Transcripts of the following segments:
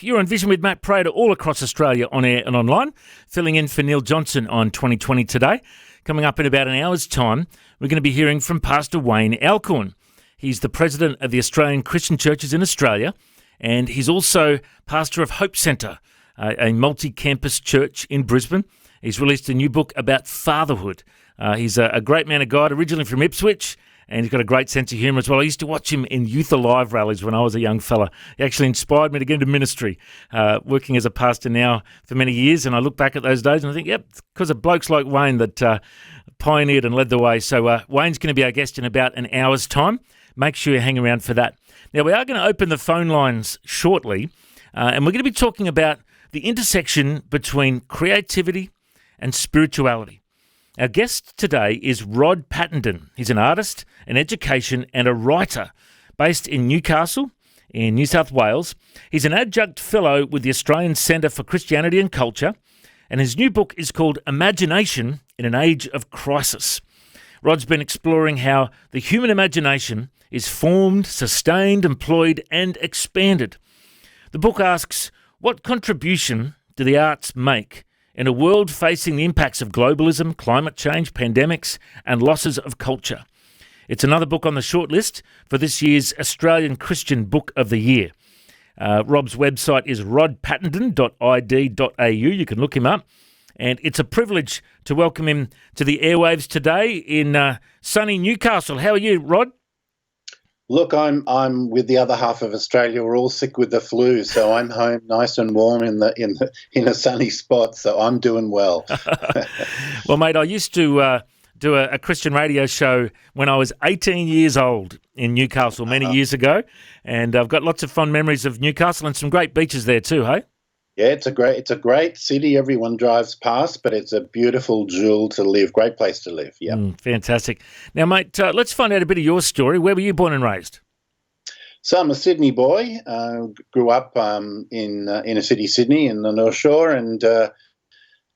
You're on Vision with Matt Prater all across Australia on air and online, filling in for Neil Johnson on 2020 today. Coming up in about an hour's time, we're going to be hearing from Pastor Wayne Alcorn. He's the president of the Australian Christian Churches in Australia, and he's also pastor of Hope Centre, a multi-campus church in Brisbane. He's released a new book about fatherhood. He's a great man of God, originally from Ipswich, and he's got a great sense of humour as well. I used to watch him in Youth Alive rallies when I was a young fella. He actually inspired me to get into ministry, working as a pastor now for many years. And I look back at those days and I think, yep, it's because of blokes like Wayne that pioneered and led the way. So Wayne's going to be our guest in about an hour's time. Make sure you hang around for that. Now, we are going to open the phone lines shortly, and we're going to be talking about the intersection between creativity and spirituality. Our guest today is Rod Pattenden. He's an artist, an educator and a writer based in Newcastle in New South Wales. He's an adjunct fellow with the Australian Centre for Christianity and Culture, and his new book is called Imagination in an Age of Crisis. Rod's been exploring how the human imagination is formed, sustained, employed and expanded. The book asks, what contribution do the arts make in a world facing the impacts of globalism, climate change, pandemics, and losses of culture? It's another book on the shortlist for this year's Australian Christian Book of the Year. Rob's website is rodpattenden.id.au. You can look him up. And it's a privilege to welcome him to the airwaves today in sunny Newcastle. How are you, Rod? Look, I'm with the other half of Australia. We're all sick with the flu, so I'm home, nice and warm in a sunny spot. So I'm doing well. Well, mate, I used to do a Christian radio show when I was 18 years old in Newcastle many years ago, and I've got lots of fond memories of Newcastle and some great beaches there too. Hey. Yeah, it's a great city. Everyone drives past, but it's a beautiful jewel to live. Great place to live. Yeah, fantastic. Now, mate, let's find out a bit of your story. Where were you born and raised? So I'm a Sydney boy. Grew up in inner city Sydney in the North Shore, and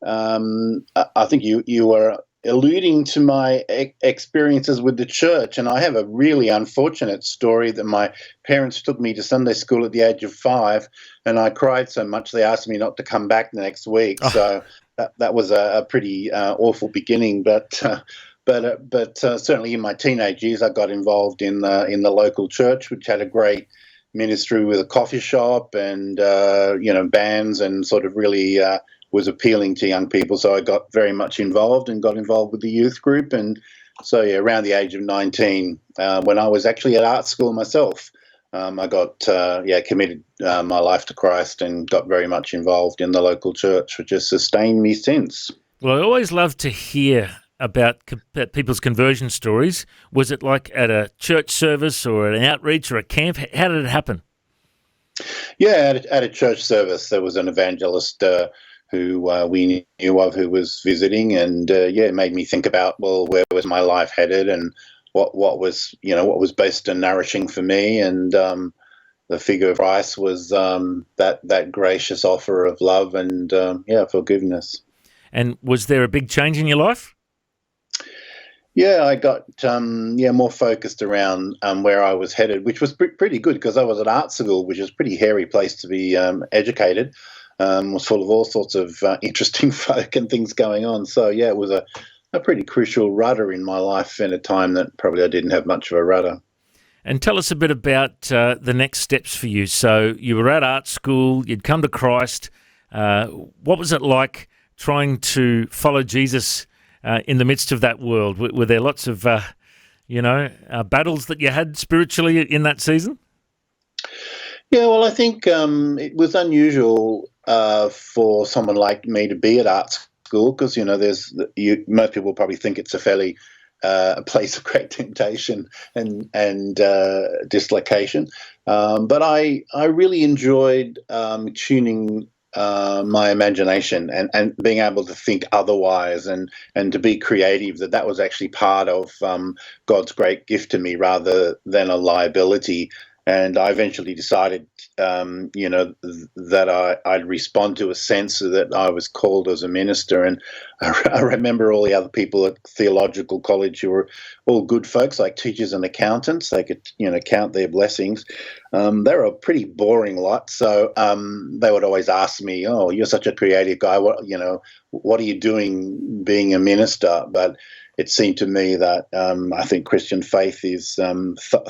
I think you were alluding to my experiences with the church, and I have a really unfortunate story that my parents took me to Sunday school at the age of 5, and I cried so much they asked me not to come back the next week. Oh. So that was a pretty awful beginning, but certainly in my teenage years I got involved in the local church, which had a great ministry with a coffee shop and bands, and sort of really was appealing to young people. So I got very much involved and got involved with the youth group. And so, around the age of 19, when I was actually at art school myself, I got committed my life to Christ and got very much involved in the local church, which has sustained me since. Well, I always love to hear about people's conversion stories. Was it like at a church service or an outreach or a camp? How did it happen? Yeah, at a church service, there was an evangelist who we knew of, who was visiting, and it made me think about, well, where was my life headed, and what was best and nourishing for me, and the figure of Christ was that gracious offer of love and forgiveness. And was there a big change in your life? Yeah, I got more focused around where I was headed, which was pretty good because I was at art school, which is a pretty hairy place to be educated. Was full of all sorts of interesting folk and things going on. So, it was a pretty crucial rudder in my life in a time that probably I didn't have much of a rudder. And tell us a bit about the next steps for you. So you were at art school, you'd come to Christ. What was it like trying to follow Jesus in the midst of that world? Were there lots of, battles that you had spiritually in that season? Yeah, well, I think it was unusual for someone like me to be at art school because, most people probably think it's a fairly a place of great temptation and dislocation. But I really enjoyed tuning my imagination and being able to think otherwise and to be creative, that was actually part of God's great gift to me rather than a liability. And I eventually decided, that I'd respond to a sense that I was called as a minister. And I remember all the other people at theological college who were all good folks, like teachers and accountants. They could, count their blessings. They were a pretty boring lot. So they would always ask me, "Oh, you're such a creative guy. What are you doing being a minister?" But it seemed to me that I think Christian faith is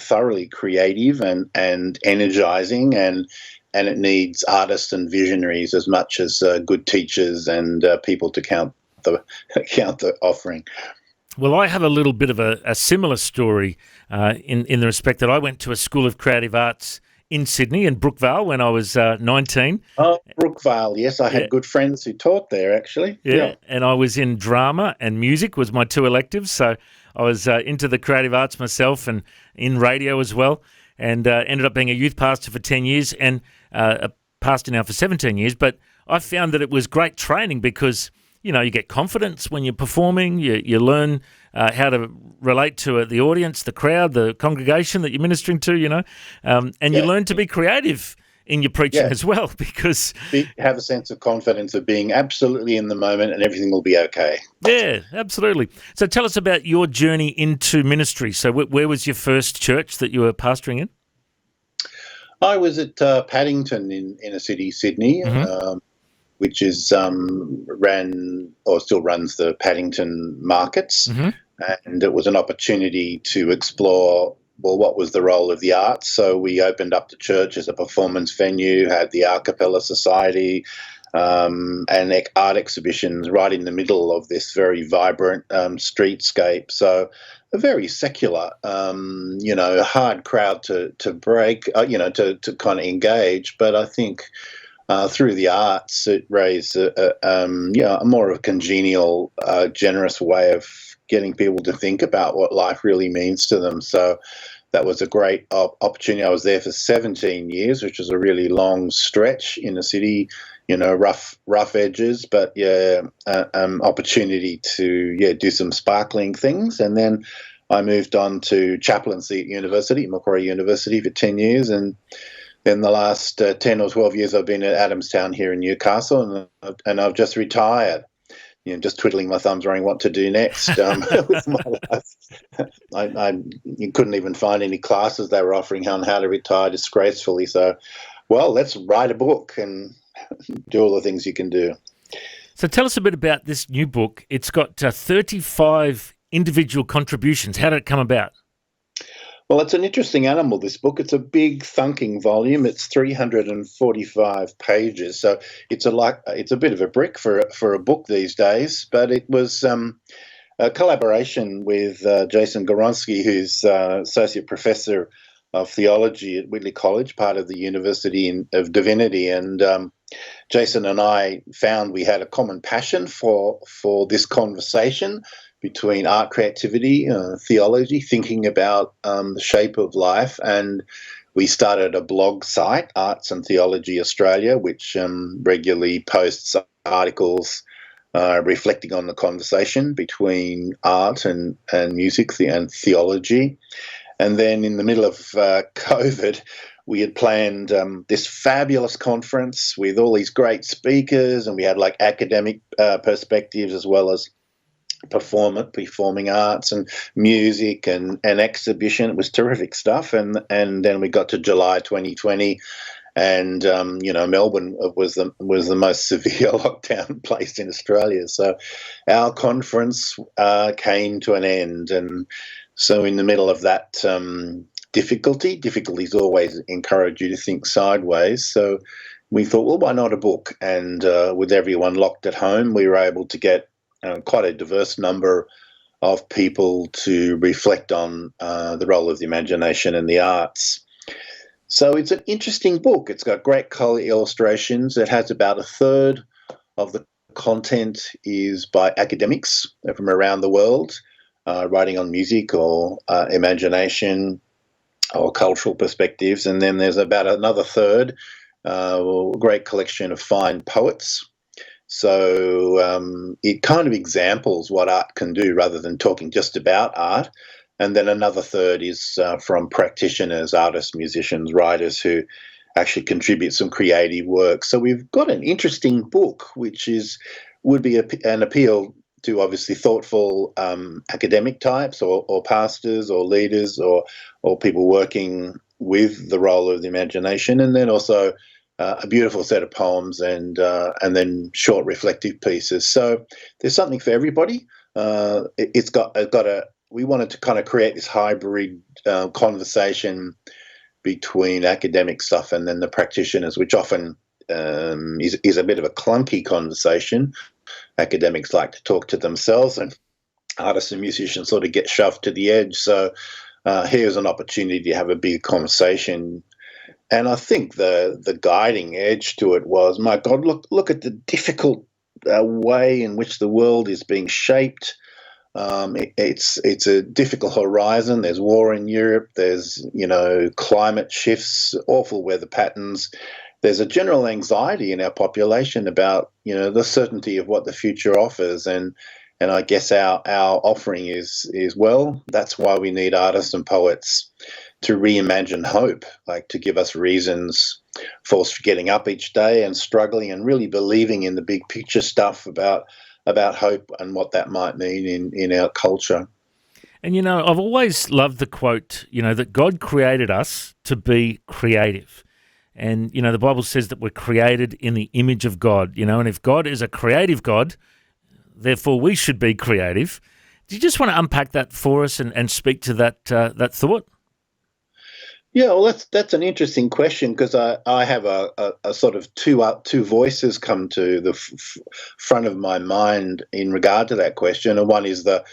thoroughly creative and energizing, and it needs artists and visionaries as much as good teachers and people to count the offering. Well, I have a little bit of a similar story in the respect that I went to a School of Creative Arts in Sydney, in Brookvale, when I was 19. Oh, Brookvale, yes. I Yeah, had good friends who taught there, actually. yeah. Yeah. And I was in drama and music was my two electives. So I was into the creative arts myself and in radio as well, and ended up being a youth pastor for 10 years and a pastor now for 17 years. But I found that it was great training because you get confidence when you're performing. You learn how to relate to the audience, the crowd, the congregation that you're ministering to, and you learn to be creative in your preaching as well because... Have a sense of confidence of being absolutely in the moment and everything will be okay. Yeah, absolutely. So tell us about your journey into ministry. So where was your first church that you were pastoring in? I was at Pattenden in inner city Sydney. Mm-hmm. Which is ran or still runs the Paddington markets. Mm-hmm. And it was an opportunity to explore, well, what was the role of the arts? So we opened up the church as a performance venue, had the A Cappella Society, and art exhibitions right in the middle of this very vibrant streetscape. So a very secular, hard crowd to break, to kind of engage. But I think through the arts, it raised a more of a congenial, generous way of getting people to think about what life really means to them. So that was a great opportunity. I was there for 17 years, which was a really long stretch in the city, rough edges, but opportunity to do some sparkling things. And then I moved on to chaplaincy at university, Macquarie University, for 10 years, and in the last 10 or 12 years, I've been at Adamstown here in Newcastle, and I've just retired. Just twiddling my thumbs, wondering what to do next with my life. I couldn't even find any classes they were offering on how to retire disgracefully. So, let's write a book and do all the things you can do. So tell us a bit about this new book. It's got 35 individual contributions. How did it come about? Well, it's an interesting animal, this book. It's a big thunking volume. It's 345 pages, so it's a bit of a brick for a book these days. But it was a collaboration with Jason Goronsky, who's associate professor of theology at Whitley College, part of the University of Divinity. And Jason and I found we had a common passion for this conversation between art, creativity, theology, thinking about the shape of life. And we started a blog site, Arts and Theology Australia, which regularly posts articles reflecting on the conversation between art and music and theology. And then in the middle of COVID, we had planned this fabulous conference with all these great speakers, and we had like academic perspectives as well as performing arts and music and exhibition. It was terrific stuff. And then we got to July 2020, and Melbourne was the most severe lockdown place in Australia. So our conference came to an end, and so in the middle of that difficulties always encourage you to think sideways. So we thought, well, why not a book? And with everyone locked at home, we were able to get quite a diverse number of people to reflect on the role of the imagination and the arts. So it's an interesting book. It's got great colour illustrations. It has about a third of the content is by academics from around the world, writing on music or imagination or cultural perspectives. And then there's about another third, a great collection of fine poets. So it kind of examples what art can do rather than talking just about art. And then another third is from practitioners, artists, musicians, writers who actually contribute some creative work. So we've got an interesting book, which would be an appeal to obviously thoughtful academic types or pastors or leaders or people working with the role of the imagination, and then also a beautiful set of poems and then short reflective pieces. So there's something for everybody. We wanted to kind of create this hybrid conversation between academic stuff and then the practitioners, which often is a bit of a clunky conversation. Academics like to talk to themselves, and artists and musicians sort of get shoved to the edge. So here's an opportunity to have a big conversation. And I think the guiding edge to it was, my God, look at the difficult way in which the world is being shaped. It's a difficult horizon. There's war in Europe. There's climate shifts, awful weather patterns. There's a general anxiety in our population about the certainty of what the future offers, and I guess our offering is well, that's why we need artists and poets to reimagine hope, like to give us reasons for getting up each day and struggling and really believing in the big picture stuff about hope and what that might mean in our culture. And, I've always loved the quote, that God created us to be creative. And, the Bible says that we're created in the image of God, and if God is a creative God, therefore we should be creative. Do you just want to unpack that for us and speak to that thought? Yeah, well, that's an interesting question, because I have a sort of two voices come to the front of my mind in regard to that question. And one is the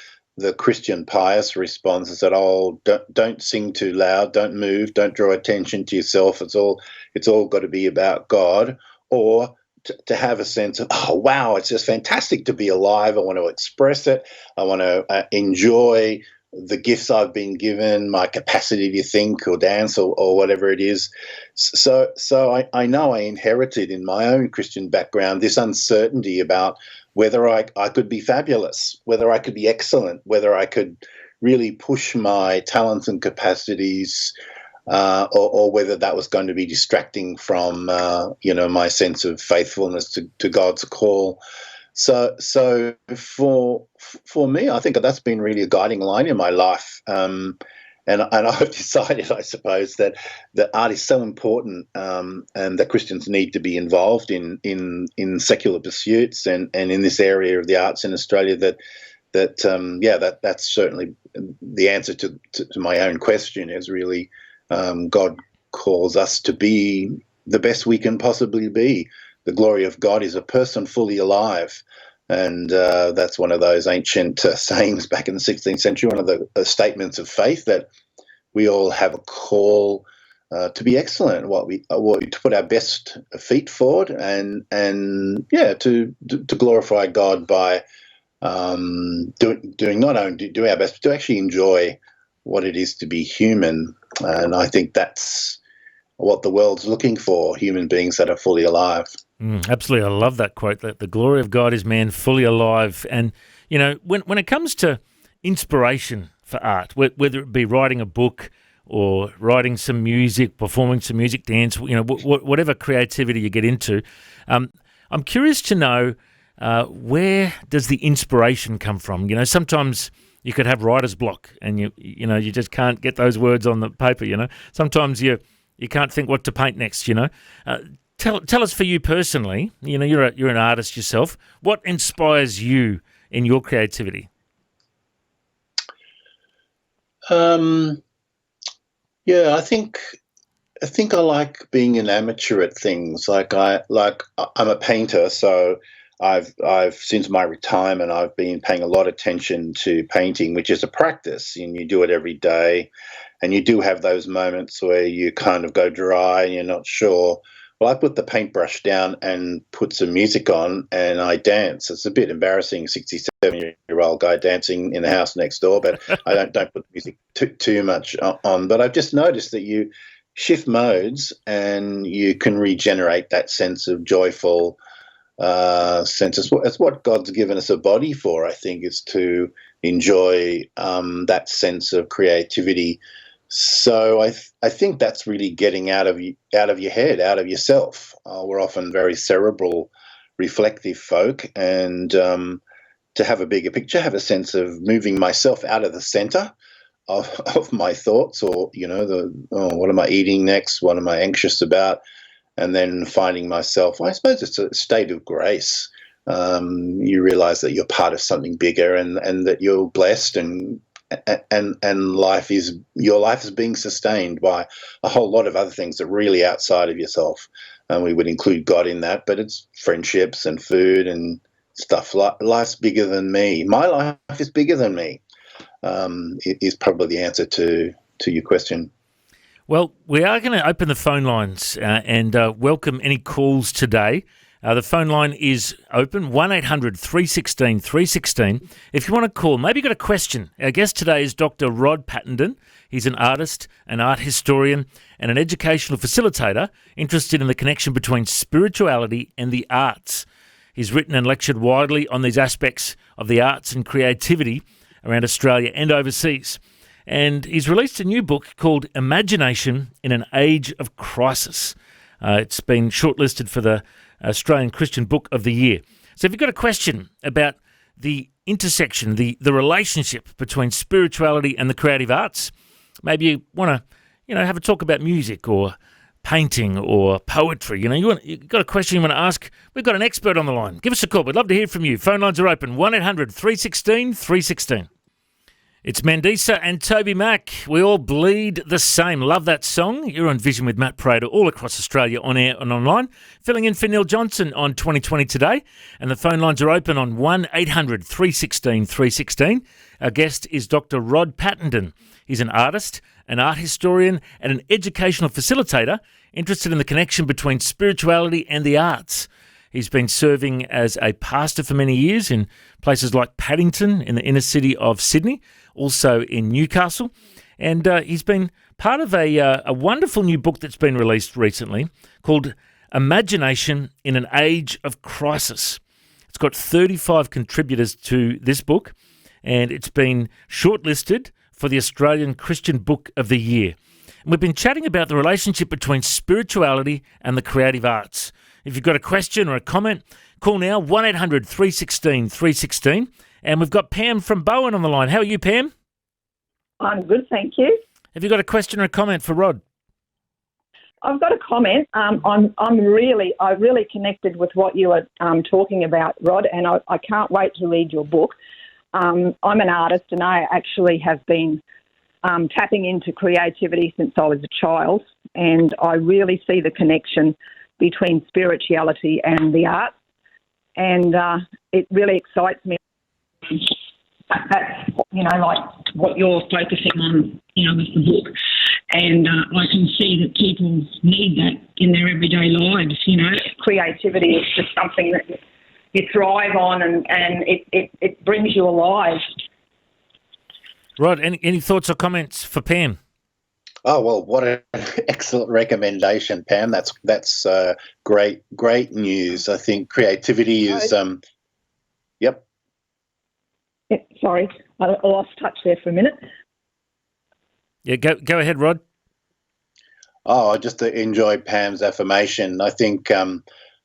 Christian pious response is that, don't sing too loud, don't move, don't draw attention to yourself. It's all got to be about God. Or to have a sense of, oh, wow, it's just fantastic to be alive. I want to express it. I want to enjoy the gifts I've been given, my capacity to think or dance or whatever it is. So I know I inherited in my own Christian background this uncertainty about whether I could be fabulous, whether I could be excellent, whether I could really push my talents and capacities, or whether that was going to be distracting from my sense of faithfulness to God's call. So for me, I think that's been really a guiding line in my life. And I've decided, I suppose, that art is so important, and that Christians need to be involved in secular pursuits and in this area of the arts in Australia. That's certainly the answer to my own question. Is really God calls us to be the best we can possibly be. The glory of God is a person fully alive. And that's one of those ancient sayings back in the 16th century, one of the statements of faith, that we all have a call to be excellent, to put our best feet forward, and to glorify God by doing not only do our best, but to actually enjoy what it is to be human. And I think that's what the world's looking for, human beings that are fully alive. Absolutely. I love that quote, that the glory of God is man fully alive. And, when it comes to inspiration for art, whether it be writing a book or writing some music, performing some music, dance, whatever creativity you get into, I'm curious to know, where does the inspiration come from? Sometimes you could have writer's block and you just can't get those words on the paper, Sometimes you can't think what to paint next, Tell us, for you personally, you're an artist yourself. What inspires you in your creativity? I think I like being an amateur at things. I'm a painter, so I've since my retirement I've been paying a lot of attention to painting, which is a practice, and you do it every day, and you do have those moments where you kind of go dry and you're not sure. Well, I put the paintbrush down and put some music on, and I dance. It's a bit embarrassing, 67-year-old guy dancing in the house next door, but I don't put music too much on. But I've just noticed that you shift modes and you can regenerate that sense of joyful sense. It's what God's given us a body for, I think, is to enjoy that sense of creativity. So I think that's really getting out of your head, out of yourself. We're often very cerebral, reflective folk, and to have a bigger picture, have a sense of moving myself out of the center of my thoughts, or what am I eating next? What am I anxious about? And then finding myself, I suppose it's a state of grace. You realize that you're part of something bigger, and that you're blessed, and your life is being sustained by a whole lot of other things that are really outside of yourself. And we would include God in that, but it's friendships and food and stuff. Life's bigger than me. My life is bigger than me. Is probably the answer to your question. Well, we are going to open the phone lines and welcome any calls today. The phone line is open, 1-800-316-316. If you want to call, maybe you've got a question. Our guest today is Dr. Rod Pattenden. He's an artist, an art historian, and an educational facilitator interested in the connection between spirituality and the arts. He's written and lectured widely on these aspects of the arts and creativity around Australia and overseas. And he's released a new book called Imagination in an Age of Crisis. It's been shortlisted for the Australian Christian Book of the Year. So if you've got a question about the intersection, the relationship between spirituality and the creative arts, maybe you want to, have a talk about music or painting or poetry. You've got a question you want to ask, we've got an expert on the line. Give us a call. We'd love to hear from you. Phone lines are open, 1-800-316-316. It's Mandisa and Toby Mac. We all bleed the same. Love that song. You're on Vision with Matt Prater all across Australia, on air and online. Filling in for Neil Johnson on 2020 today. And the phone lines are open on 1-800-316-316. Our guest is Dr. Rod Pattenden. He's an artist, an art historian, and an educational facilitator interested in the connection between spirituality and the arts. He's been serving as a pastor for many years in places like Pattenden in the inner city of Sydney, also in Newcastle. And he's been part of a wonderful new book that's been released recently called Imagination in an Age of Crisis. It's got 35 contributors to this book, and it's been shortlisted for the Australian Christian Book of the Year. And we've been chatting about the relationship between spirituality and the creative arts. If you've got a question or a comment, call now, 1-800-316-316. And we've got Pam from Bowen on the line. How are you, Pam? I'm good, thank you. Have you got a question or a comment for Rod? I've got a comment. I really connected with what you were talking about, Rod, and I can't wait to read your book. I'm an artist, and I actually have been tapping into creativity since I was a child, and I really see the connection between spirituality and the arts, and it really excites me. That's, like what you're focusing on, with the book. And I can see that people need that in their everyday lives, Creativity is just something that you thrive on, and it brings you alive. Rod, any thoughts or comments for Pam? Oh, well, what an excellent recommendation, Pam. That's great news. I think creativity is yep. Sorry, I lost touch there for a minute. Yeah, go ahead, Rod. Oh, I just enjoyed Pam's affirmation. I think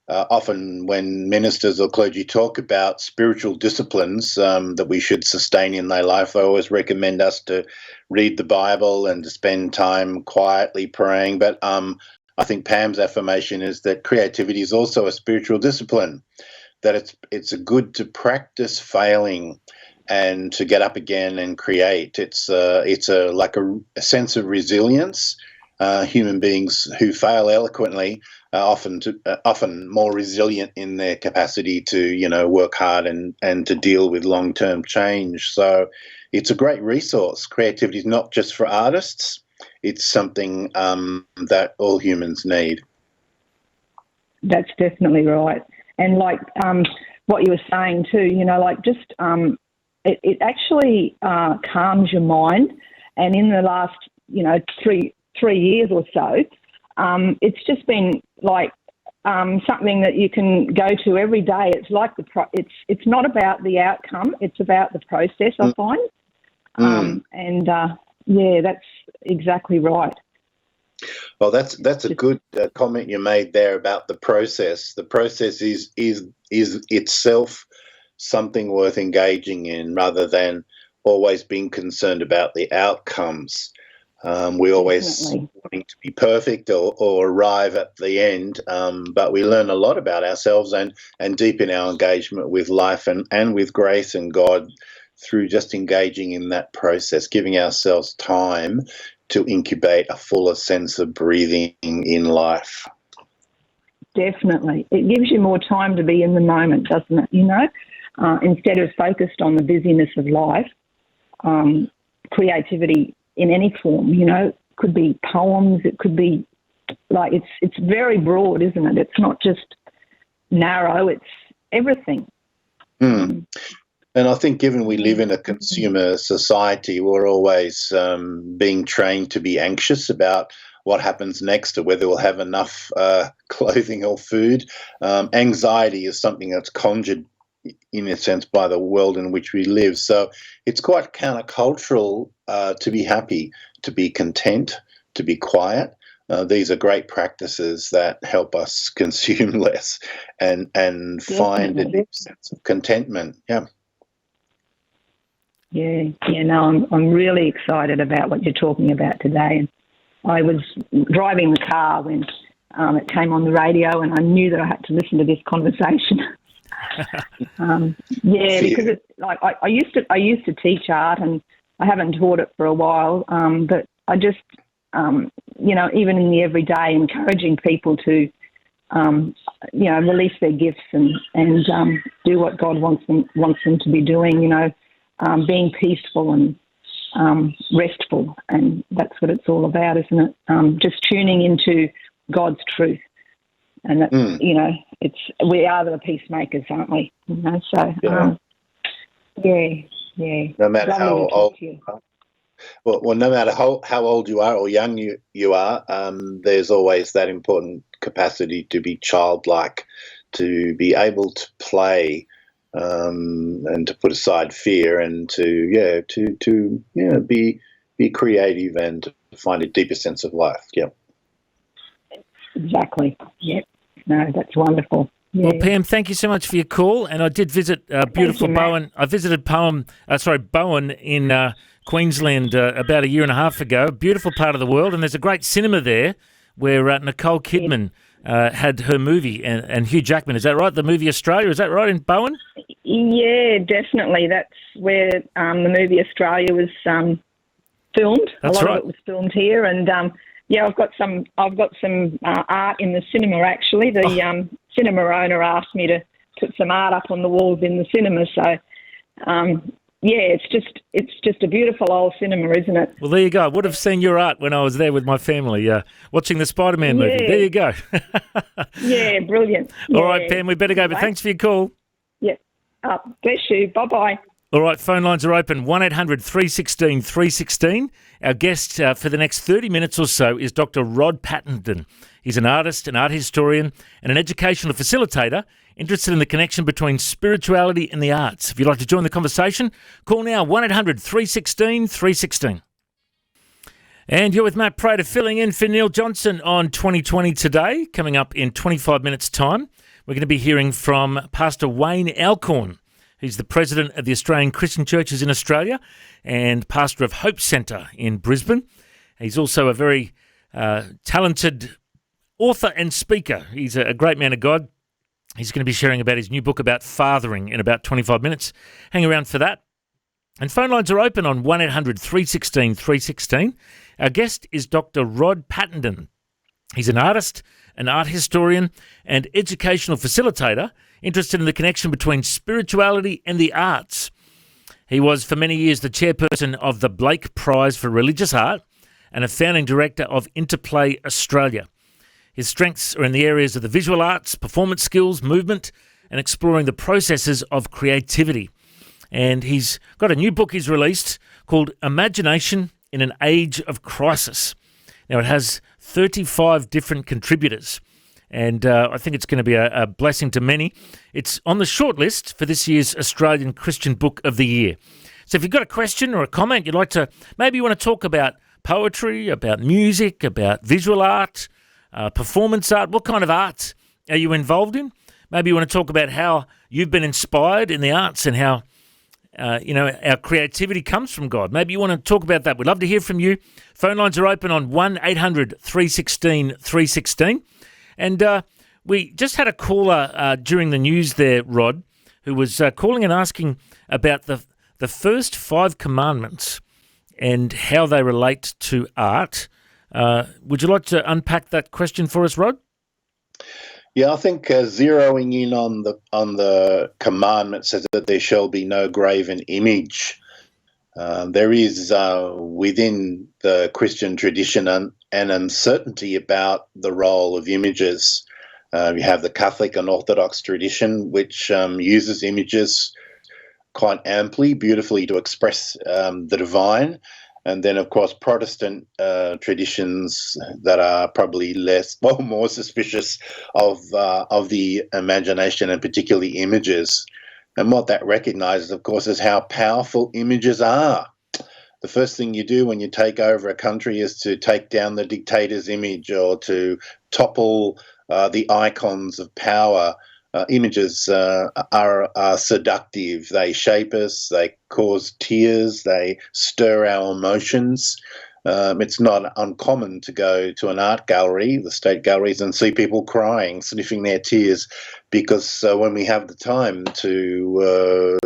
often when ministers or clergy talk about spiritual disciplines that we should sustain in their life, they always recommend us to read the Bible and to spend time quietly praying. But I think Pam's affirmation is that creativity is also a spiritual discipline, that it's good to practice failing and to get up again and create. It's like a sense of resilience. Human beings who fail eloquently are often more resilient in their capacity to work hard and to deal with long-term change. So it's a great resource. Creativity is not just for artists. It's something that all humans need. That's definitely right. And like what you were saying too, it actually calms your mind. And in the last, 3 years or so, it's just been like something that you can go to every day. It's like it's not about the outcome; it's about the process. I find, that's exactly right. Well, that's a good comment you made there about the process. The process is itself something worth engaging in, rather than always being concerned about the outcomes. We always Definitely. wanting to be perfect or arrive at the end, but we learn a lot about ourselves and deepen our engagement with life and with grace and God through just engaging in that process, giving ourselves time to incubate a fuller sense of breathing in life. Definitely. It gives you more time to be in the moment, doesn't it? Instead of focused on the busyness of life, creativity in any form, could be poems, it could be it's very broad, isn't it? It's not just narrow, it's everything. And I think given we live in a consumer society, we're always being trained to be anxious about what happens next or whether we'll have enough clothing or food. Anxiety is something that's conjured, in a sense, by the world in which we live. So it's quite countercultural to be happy, to be content, to be quiet. These are great practices that help us consume less and find a deep sense of contentment. Yeah. No, I'm really excited about what you're talking about today. And I was driving the car when it came on the radio, and I knew that I had to listen to this conversation. Because it's like I used to teach art, and I haven't taught it for a while. But I just, even in the everyday, encouraging people to, release their gifts and do what God wants them to be doing. Being peaceful and restful, and that's what it's all about, isn't it? Just tuning into God's truth, and that we are the peacemakers, aren't we? So No matter how old, no matter how old you are or young you are, there's always that important capacity to be childlike, to be able to play. And to put aside fear and to be creative and to find a deeper sense of life. Yeah. Exactly. Yep. No, that's wonderful. Yeah. Well, Pam, thank you so much for your call. And I did visit beautiful Bowen. I visited Bowen in Queensland about a year and a half ago. A beautiful part of the world, and there's a great cinema there where Nicole Kidman had her movie, and Hugh Jackman. Is that right? The movie Australia, is that right, in Bowen? Yeah, definitely. That's where the movie Australia was filmed. That's a lot right. of it was filmed here, and I've got some art in the cinema. Actually, the cinema owner asked me to put some art up on the walls in the cinema. So. It's just a beautiful old cinema, isn't it? Well, there you go. I would have seen your art when I was there with my family, watching the Spider-Man movie. There you go. Yeah, brilliant. All right, Pam, we better go, but thanks for your call. Yeah. Bless you. Bye-bye. All right, phone lines are open, 1-800-316-316. Our guest for the next 30 minutes or so is Dr. Rod Pattenden. He's an artist, an art historian, and an educational facilitator interested in the connection between spirituality and the arts. If you'd like to join the conversation, call now, 1-800-316-316. And you're with Matt Prater, filling in for Neil Johnson on 2020 today. Coming up in 25 minutes' time, we're going to be hearing from Pastor Wayne Alcorn. He's the president of the Australian Christian Churches in Australia and pastor of Hope Centre in Brisbane. He's also a very talented author and speaker. He's a great man of God. He's going to be sharing about his new book about fathering in about 25 minutes. Hang around for that. And phone lines are open on 1-800-316-316. Our guest is Dr. Rod Pattenden. He's an artist, an art historian, and educational facilitator interested in the connection between spirituality and the arts. He was for many years the chairperson of the Blake Prize for Religious Art and a founding director of Interplay Australia. His strengths are in the areas of the visual arts, performance skills, movement, and exploring the processes of creativity. And he's got a new book he's released called Imagination in an Age of Crisis. Now, it has 35 different contributors, and I think it's going to be a blessing to many. It's on the shortlist for this year's Australian Christian Book of the Year. So if you've got a question or a comment you'd like to, maybe you want to talk about poetry, about music, about visual art, performance art, what kind of art are you involved in? Maybe you want to talk about how you've been inspired in the arts and how our creativity comes from God. Maybe you want to talk about that. We'd love to hear from you. Phone lines are open on 1-800-316-316. And we just had a caller during the news there, Rod, who was calling and asking about the first 5 commandments and how they relate to art. Would you like to unpack that question for us, Rod? Yeah, I think zeroing in on the commandment says that there shall be no graven image. There is within the Christian tradition an uncertainty about the role of images. You have the Catholic and Orthodox tradition, which uses images quite amply, beautifully to express the divine. And then, of course, Protestant traditions that are probably more suspicious of the imagination and particularly images. And what that recognises, of course, is how powerful images are. The first thing you do when you take over a country is to take down the dictator's image or to topple the icons of power. Images are seductive. They shape us, they cause tears, they stir our emotions. It's not uncommon to go to an art gallery, the state galleries, and see people crying, sniffing their tears, because when we have the time to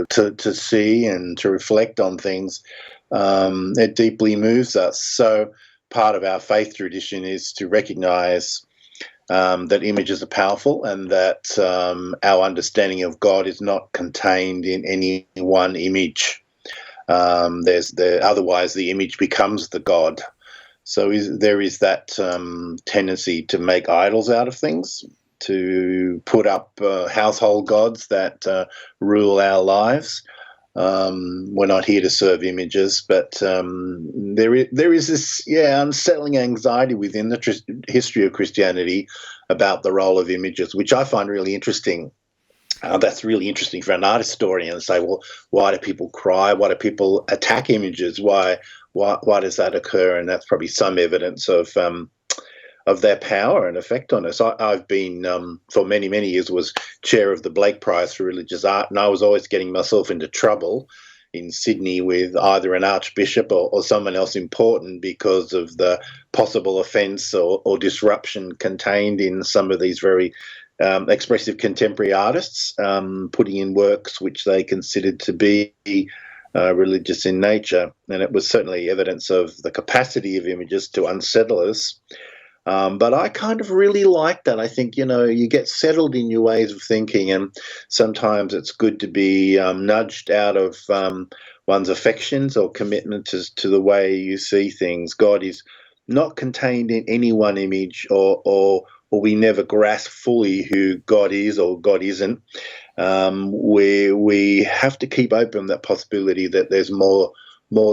see and to reflect on things, it deeply moves us. So part of our faith tradition is to recognise that images are powerful and that our understanding of God is not contained in any one image. Otherwise, the image becomes the God. So there is that tendency to make idols out of things, to put up household gods that rule our lives. We're not here to serve images, but there is this unsettling anxiety within the history of Christianity about the role of images, which I find really interesting. That's really interesting for an art historian to say, well, why do people cry? Why do people attack images? Why does that occur? And that's probably some evidence of their power and effect on us. I've been, for many, many years, was chair of the Blake Prize for Religious Art, and I was always getting myself into trouble in Sydney with either an archbishop or someone else important because of the possible offence or disruption contained in some of these very expressive contemporary artists putting in works which they considered to be religious in nature. And it was certainly evidence of the capacity of images to unsettle us. But I kind of really like that. I think, you get settled in your ways of thinking, and sometimes it's good to be nudged out of one's affections or commitment to the way you see things. God is not contained in any one image, or we never grasp fully who God is or God isn't. We have to keep open that possibility that there's more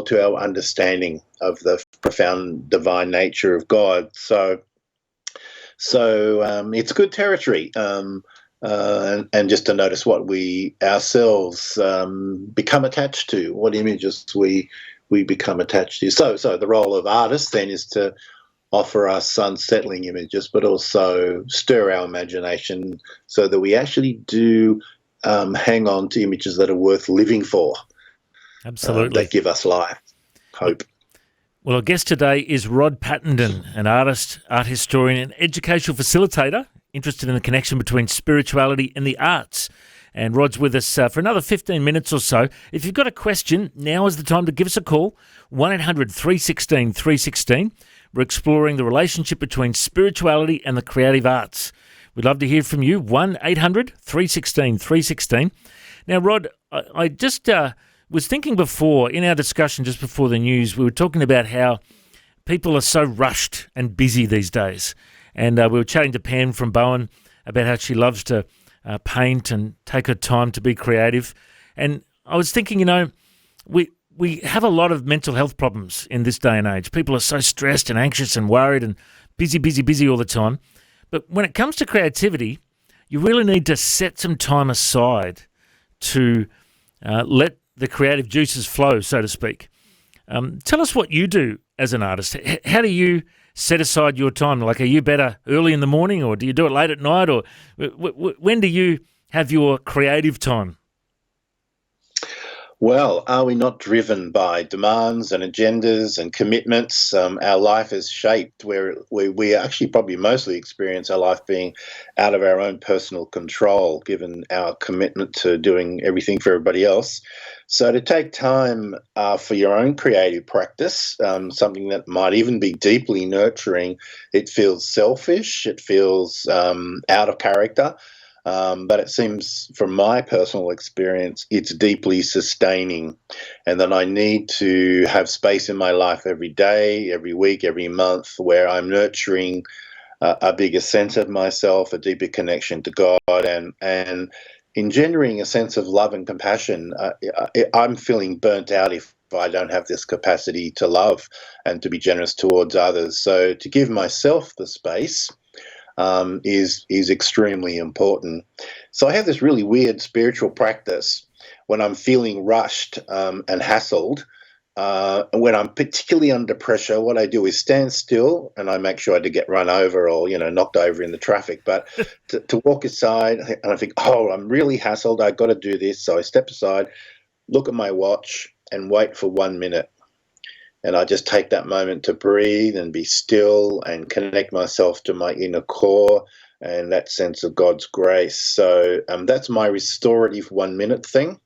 to our understanding of the profound divine nature of God. So it's good territory, and just to notice what we ourselves become attached to, what images we become attached to. So the role of artists then is to offer us unsettling images, but also stir our imagination so that we actually do hang on to images that are worth living for. Absolutely. That give us life, hope. Well, our guest today is Rod Pattenden, an artist, art historian and educational facilitator interested in the connection between spirituality and the arts. And Rod's with us for another 15 minutes or so. If you've got a question, now is the time to give us a call, 1-800-316-316. We're exploring the relationship between spirituality and the creative arts. We'd love to hear from you, 1-800-316-316. Now, Rod, I just was thinking before, in our discussion just before the news, we were talking about how people are so rushed and busy these days. And we were chatting to Pam from Bowen about how she loves to paint and take her time to be creative. And I was thinking, we have a lot of mental health problems in this day and age. People are so stressed and anxious and worried and busy all the time. But when it comes to creativity, you really need to set some time aside to let the creative juices flow, so to speak. Tell us what you do as an artist. How do you set aside your time? Like, are you better early in the morning, or do you do it late at night, or when do you have your creative time? Well, are we not driven by demands and agendas and commitments? Our life is shaped where we actually probably mostly experience our life being out of our own personal control, given our commitment to doing everything for everybody else. So to take time for your own creative practice, something that might even be deeply nurturing, it feels selfish, it feels out of character. But it seems, from my personal experience, it's deeply sustaining, and that I need to have space in my life every day, every week, every month, where I'm nurturing a bigger sense of myself, a deeper connection to God, and engendering a sense of love and compassion. I'm feeling burnt out if I don't have this capacity to love and to be generous towards others. So to give myself the space is extremely important. So I have this really weird spiritual practice when I'm feeling rushed and hassled. When I'm particularly under pressure, what I do is stand still, and I make sure I don't get run over or knocked over in the traffic. But to walk aside, and I think, oh, I'm really hassled. I've got to do this. So I step aside, look at my watch, and wait for 1 minute. And I just take that moment to breathe and be still and connect myself to my inner core and that sense of God's grace. So that's my restorative 1 minute thing,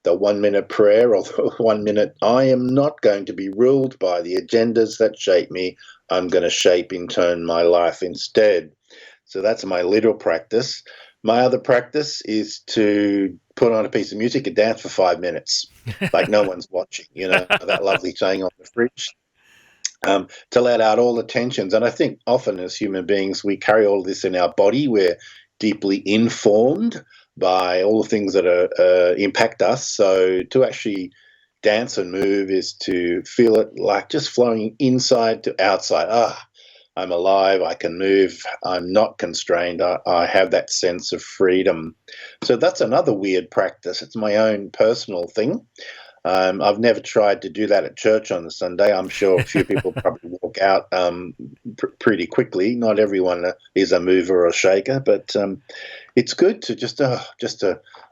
the 1 minute prayer, or the 1 minute, I am not going to be ruled by the agendas that shape me. I'm going to shape in turn my life instead. So that's my little practice. My other practice is to put on a piece of music and dance for 5 minutes, like no one's watching, that lovely saying on the fridge, to let out all the tensions. And I think often as human beings, we carry all this in our body. We're deeply informed by all the things that impact us. So to actually dance and move is to feel it like just flowing inside to outside. I'm alive, I can move, I'm not constrained, I have that sense of freedom. So that's another weird practice. It's my own personal thing. I've never tried to do that at church on a Sunday. I'm sure a few people probably walk out pretty quickly. Not everyone is a mover or shaker, but it's good to just to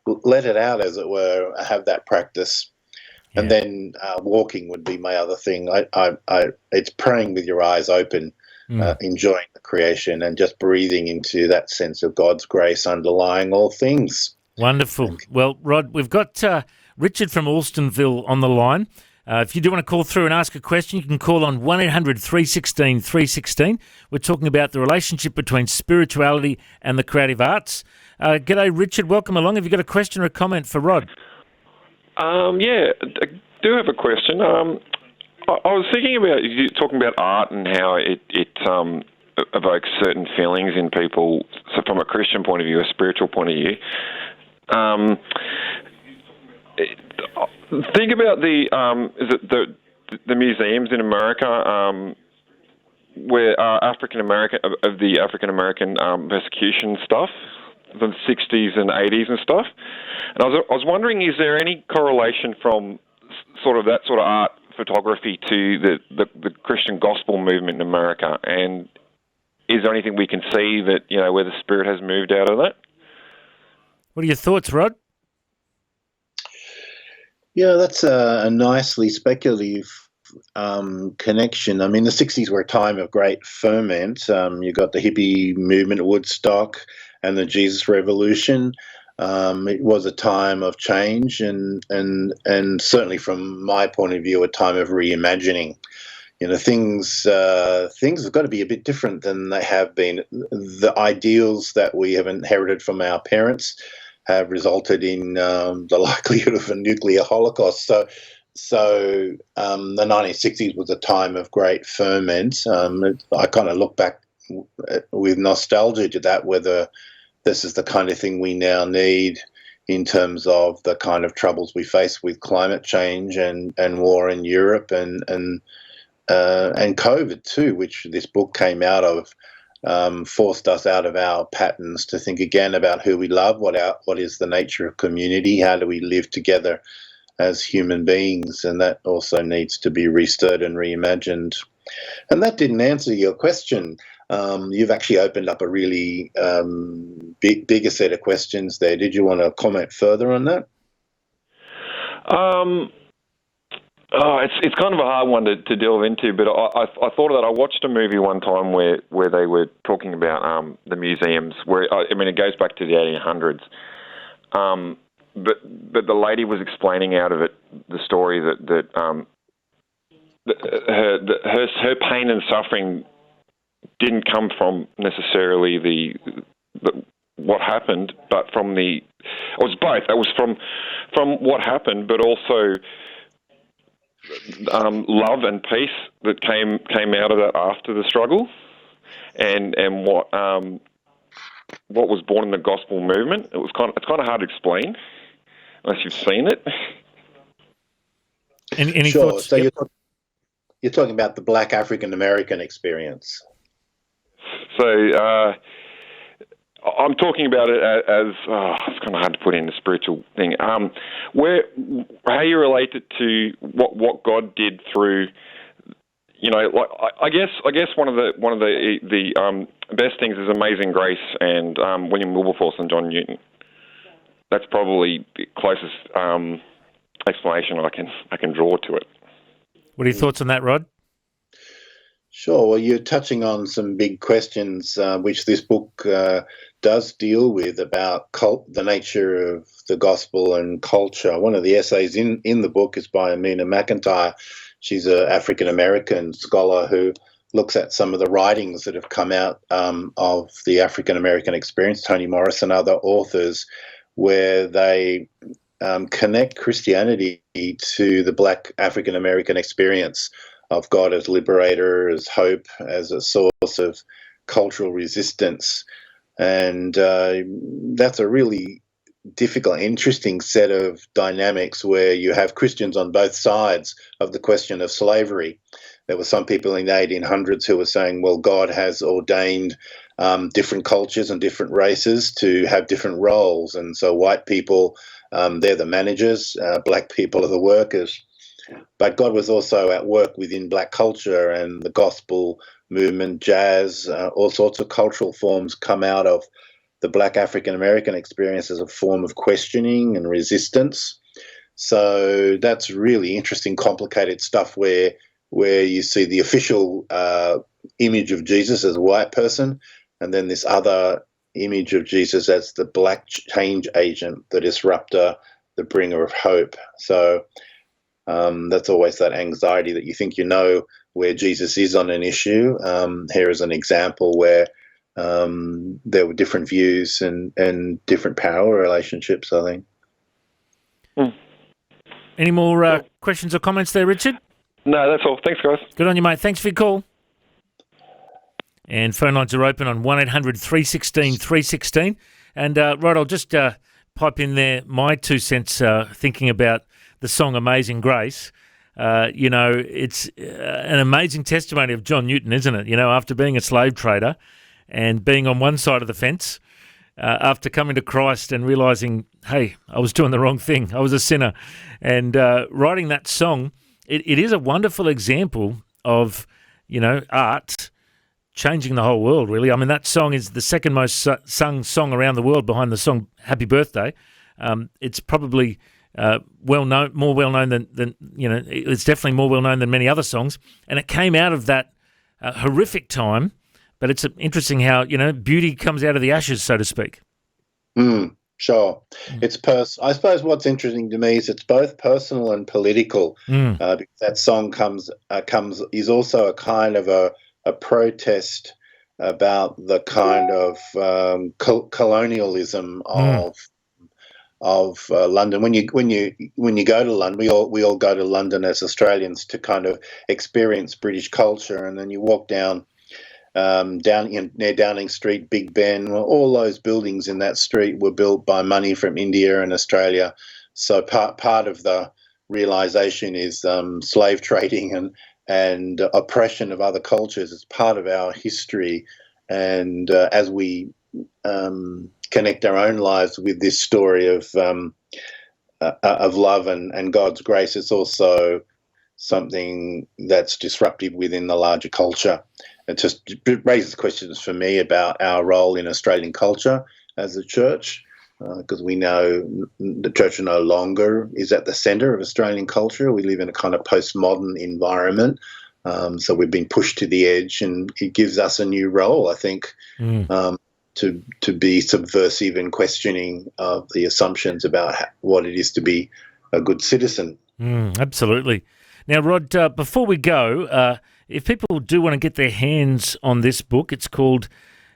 let it out, as it were, have that practice. Yeah. And then walking would be my other thing. It's praying with your eyes open. Enjoying the creation and just breathing into that sense of God's grace underlying all things. Wonderful. Well, Rod, we've got Richard from Alstonville on the line. If you do want to call through and ask a question, you can call on 1-800-316-316. We're talking about the relationship between spirituality and the creative arts. G'day, Richard. Welcome along. Have you got a question or a comment for Rod? Yeah, I do have a question. I was thinking about you talking about art and how it evokes certain feelings in people. So, from a Christian point of view, a spiritual point of view, think about the museums in America where African American persecution stuff, the 60s and 80s and stuff. And I was wondering, is there any correlation from sort of that sort of art photography to the Christian gospel movement in America, and is there anything we can see that where the Spirit has moved out of that? What are your thoughts, Rod? Yeah, that's a nicely speculative connection. I mean, the 60s were a time of great ferment. You got the hippie movement, Woodstock, and the Jesus Revolution. It was a time of change and certainly from my point of view, a time of reimagining. Things have got to be a bit different than they have been. The ideals that we have inherited from our parents have resulted in the likelihood of a nuclear holocaust. So the 1960s was a time of great ferment. I kind of look back with nostalgia to that, whether this is the kind of thing we now need in terms of the kind of troubles we face with climate change and war in Europe and COVID too, which this book came out of, forced us out of our patterns to think again about who we love, what is the nature of community, how do we live together as human beings, and that also needs to be restirred and reimagined. And that didn't answer your question. You've actually opened up a really bigger set of questions there. Did you want to comment further on that? It's kind of a hard one to delve into, but I thought of that. I watched a movie one time where they were talking about the museums, where it goes back to the 1800s. But the lady was explaining out of it the story that her pain and suffering didn't come from necessarily the what happened, but it was both. It was from what happened, but also love and peace that came out of that after the struggle, and what was born in the gospel movement. It's kind of hard to explain unless you've seen it. Any sure. thoughts? So you're talking about the Black African American experience. So I'm talking about it as it's kind of hard to put in a spiritual thing. How you relate it to what God did through, I guess one of the best things is Amazing Grace and William Wilberforce and John Newton. That's probably the closest explanation I can draw to it. What are your thoughts on that, Rod? Sure. Well, you're touching on some big questions which this book does deal with about the nature of the gospel and culture. One of the essays in the book is by Amina McIntyre. She's an African-American scholar who looks at some of the writings that have come out of the African-American experience, Toni Morris and other authors, where they connect Christianity to the Black African-American experience of God as liberator, as hope, as a source of cultural resistance. And that's a really difficult, interesting set of dynamics where you have Christians on both sides of the question of slavery. There were some people in the 1800s who were saying, well, God has ordained different cultures and different races to have different roles. And so white people, they're the managers, black people are the workers. But God was also at work within black culture, and the gospel movement, jazz, all sorts of cultural forms come out of the Black African-American experience as a form of questioning and resistance. So that's really interesting, complicated stuff where you see the official image of Jesus as a white person, and then this other image of Jesus as the black change agent, the disruptor, the bringer of hope. So that's always that anxiety that you think you know where Jesus is on an issue. Here is an example where there were different views and different power relationships, I think. Any more questions or comments there, Richard? No, that's all. Thanks, guys. Good on you, mate. Thanks for your call. And phone lines are open on 1-800-316-316. And, Rod, I'll just pipe in there my 2 cents thinking about the song Amazing Grace. It's an amazing testimony of John Newton, isn't it? After being a slave trader and being on one side of the fence, after coming to Christ and realising, hey, I was doing the wrong thing. I was a sinner. And writing that song, it is a wonderful example of, art changing the whole world, really. I mean, that song is the second most sung song around the world behind the song Happy Birthday. It's probably more well known than it's definitely more well known than many other songs, and it came out of that horrific time. But it's interesting how beauty comes out of the ashes, so to speak. Sure, it's I suppose what's interesting to me is it's both personal and political. Because that song is also a kind of a protest about the kind of colonialism of London. When you go to London, we all go to London as Australians to kind of experience British culture, and then you walk down near Downing Street, Big Ben. Well, all those buildings in that street were built by money from India and Australia. So part of the realization is slave trading and oppression of other cultures is part of our history. And as we connect our own lives with this story of love and God's grace, it's also something that's disruptive within the larger culture. It raises questions for me about our role in Australian culture as a church. because we know the church no longer is at the centre of Australian culture. We live in a kind of postmodern environment, so we've been pushed to the edge, and it gives us a new role, I think, to be subversive in questioning the assumptions about what it is to be a good citizen. Absolutely. Now, Rod, before we go, if people do want to get their hands on this book, it's called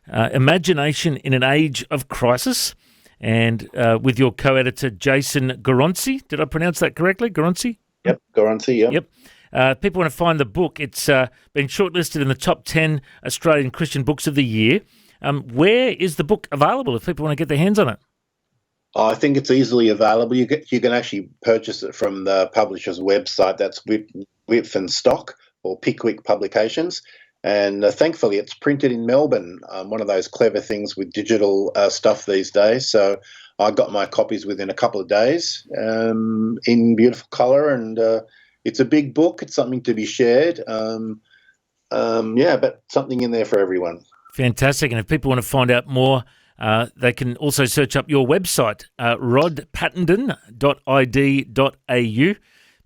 Imagination in an Age of Crisis, and with your co-editor, Jason Goronci. Did I pronounce that correctly? Goronci? Yep, Goronci, yep. People want to find the book. It's been shortlisted in the top 10 Australian Christian books of the year. Where is the book available if people want to get their hands on it? I think it's easily available. You can actually purchase it from the publisher's website. That's Width and Stock, or Pickwick Publications. And thankfully, it's printed in Melbourne, one of those clever things with digital stuff these days. So I got my copies within a couple of days in beautiful colour, and it's a big book. It's something to be shared. But something in there for everyone. Fantastic. And if people want to find out more, they can also search up your website, rodpattenden.id.au.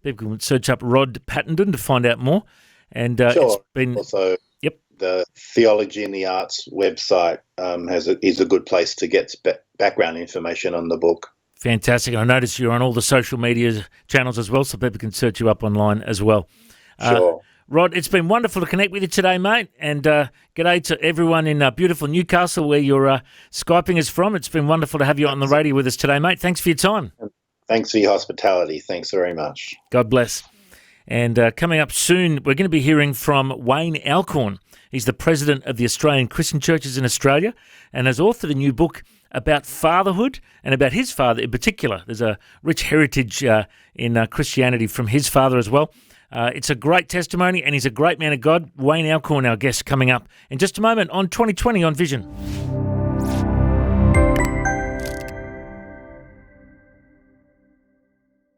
People can search up Rod Pattenden to find out more. And sure. It's been also the Theology and the Arts website is a good place to get background information on the book. Fantastic. And I notice you're on all the social media channels as well, so people can search you up online as well. Sure. Rod, it's been wonderful to connect with you today, mate, and g'day to everyone in beautiful Newcastle where you're Skyping us from. It's been wonderful to have you on the radio with us today, mate. Thanks for your time. Thanks for your hospitality. Thanks very much. God bless. And coming up soon, we're going to be hearing from Wayne Alcorn. He's the president of the Australian Christian Churches in Australia and has authored a new book about fatherhood and about his father in particular. There's a rich heritage in Christianity from his father as well. It's a great testimony, and he's a great man of God. Wayne Alcorn, our guest, coming up in just a moment on 2020 on Vision.